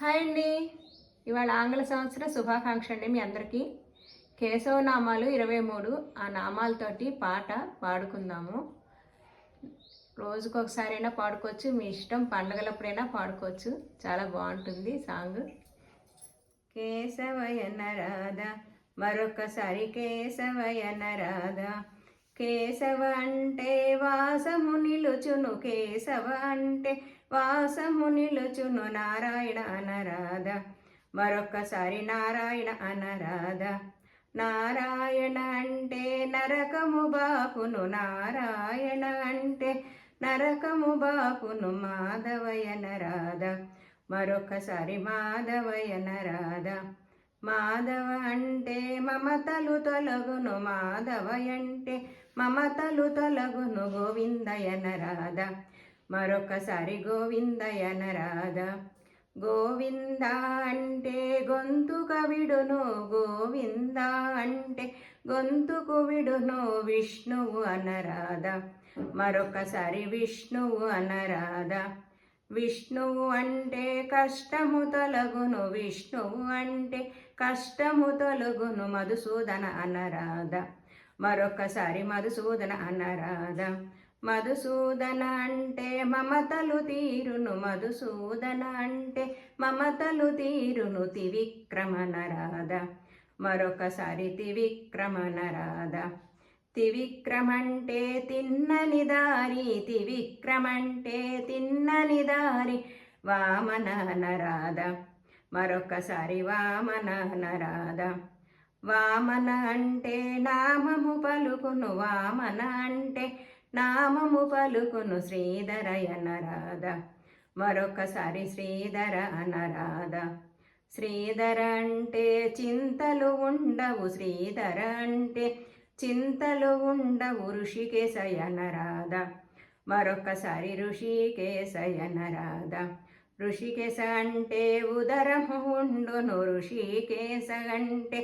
Hi అండి. ఇవాళ ఆంగ్ల సంవత్సర శుభాకాంక్ష అండి మీ అందరికీ. కేశవ నామాలు 23. ఆ నామాలతోటి పాట పాడుకుందాము. రోజుకొకసారైనా పాడుకోవచ్చు, మీ ఇష్టం. పండగలప్పుడైనా పాడుకోవచ్చు. చాలా బాగుంటుంది సాంగ్. కేశవయన రాధా, మరొకసారి కేశవయన రాధా. కేశవ అంటే వాసము నిలుచును, కేశవ అంటే వాసము నిలుచును. నారాయణ అనరాధ, మరొకసారి నారాయణ అనరాధ. నారాయణ అంటే నరకము బాపును, నారాయణ అంటే నరకము బాపును. మాధవయన రాధ, మరొకసారి మాధవయన రాధ. మాధవ అంటే మమతలు తొలగును, మాధవ అంటే మమతలు తొలగును. గోవిందయన రాధ, మరొకసారి గోవిందయన రాధ. గోవింద అంటే గొంతుక విడును, గోవింద అంటే గొంతుకు విడును. విష్ణువు అనరాధ, మరొకసారి విష్ణువు అనరాధ. విష్ణువు అంటే కష్టము తొలగును, విష్ణువు అంటే కష్టము తొలగును. మధుసూదన అనరాధ, మరొకసారి మధుసూదన అనరాధ. మధుసూదన అంటే మమతలు తీరును, మధుసూదన అంటే మమతలు తీరును. త్రివిక్రమణ రాధ, మరొకసారి త్రివిక్రమణ రాధ. త్రివిక్రమంటే తిన్నని దారి, త్రివిక్రమంటే తిన్నని దారి. వామన నరాధ, మరొకసారి వామన నరాధ. వామన అంటే నామము పలుకును, వామన అంటే నామము పలుకును. శ్రీధరయన రాధ, మరొకసారి శ్రీధర అనరాధ. శ్రీధర అంటే చింతలు ఉండవు, శ్రీధర అంటే చింతలు ఉండవు. ఋషికేశయన రాధ, మరొకసారి ఋషికేశయన రాధ. ఋషికేశ అంటే ఉదరము ఉండును, ఋషికేశ అంటే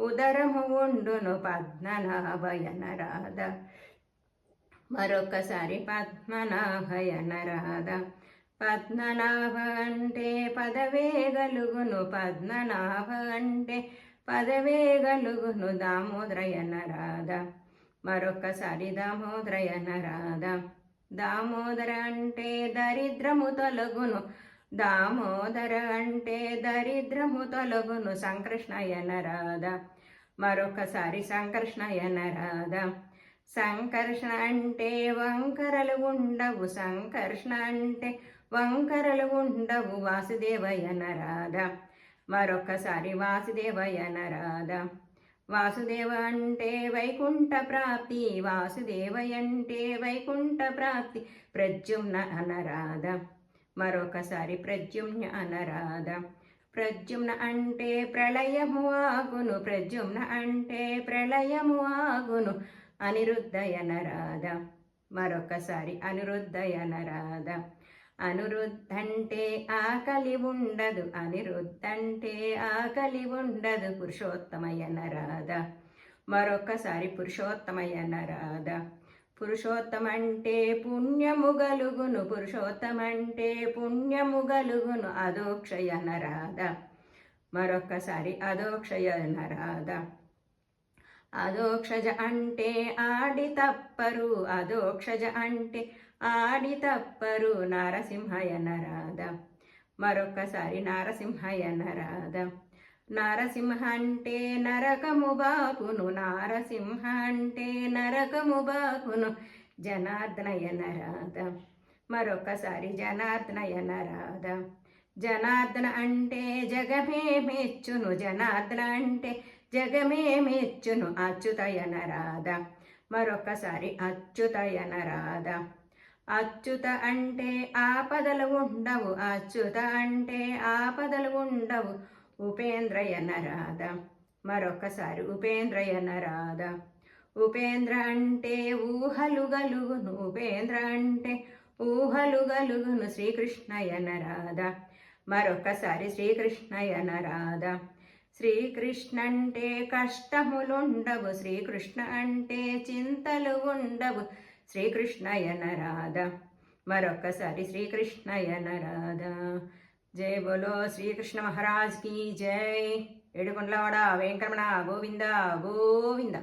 ఉదరము ఉండును. పద్మనాభయన రాధ, మరొకసారి పద్మనాభయన రాధ. పద్మనాభ అంటే పదవే గలుగును, పద్మనాభ అంటే పదవే గలుగును. దామోదరయన రాధ, మరొకసారి దామోదరయన రాధ. దామోదర అంటే దరిద్రము తొలగును, దామోదర అంటే దరిద్రము తొలగును. సంకృష్ణయన రాధ, మరొకసారి సంకర్షణయన రాధ. సంకర్షణ అంటే వంకరలు ఉండవు, సంకర్షణ అంటే వంకరలు ఉండవు. వాసుదేవయన రాధ, మరొకసారి వాసుదేవయన రాధ. వాసుదేవ అంటే వైకుంఠ ప్రాప్తి, వాసుదేవ అంటే వైకుంఠ ప్రాప్తి. ప్రద్యుమ్న అనరాధ, మరొకసారి ప్రద్యుమ్న అనరాధ. ప్రద్యుమ్న అంటే ప్రళయము ఆగును, ప్రద్యుమ్న అంటే ప్రళయము ఆగును. అనిరుద్ధయన రాధ, మరొకసారి అనిరుద్ధయన రాధ. అనిరుద్ధంటే ఆకలి ఉండదు, అనిరుద్ధంటే ఆకలి ఉండదు. పురుషోత్తమయన రాధ, మరొకసారి పురుషోత్తమయన రాధ. పురుషోత్తమంటే పుణ్యము గలుగును, పురుషోత్తమంటే పుణ్యము గలుగును. అదోక్షయన రాధ, మరొకసారి అదోక్షయన రాధ. అదోక్షజ అంటే ఆడి తప్పరు, అదోక్షజ అంటే ఆడి తప్పరు. నారసింహయన రాధ, మరొకసారి నారసింహయన రాధ. నారసింహ అంటే నరకము బాపును, నారసింహ అంటే నరకము బాపును. జనార్దనయన రాధ, మరొకసారి జనార్దనయన రాధ. జనార్దన అంటే జగమే మెచ్చును, జనార్దన అంటే జగమే మెచ్చును. అచ్యుతయన రాధ, మరొకసారి అచ్యుతయన రాధ. అచ్యుత అంటే ఆపదలు ఉండవు, అచ్యుత అంటే ఆపదలు ఉండవు. ఉపేంద్రయన రాధ, మరొకసారి ఉపేంద్రయన రాధ. ఉపేంద్ర అంటే ఊహలు గలుగును, ఉపేంద్ర అంటే ఊహలు గలుగును. శ్రీకృష్ణయన రాధ, మరొకసారి శ్రీకృష్ణయన రాధ. శ్రీకృష్ణ అంటే కష్టములుండవు, శ్రీకృష్ణ అంటే చింతలు ఉండవు. శ్రీకృష్ణయన రాధ, మరొకసారి శ్రీకృష్ణయన రాధ. జై బోలో శ్రీకృష్ణ మహారాజ్ కీ జై. ఏడుకొండలవాడ వెంకరమణ గోవింద గోవింద.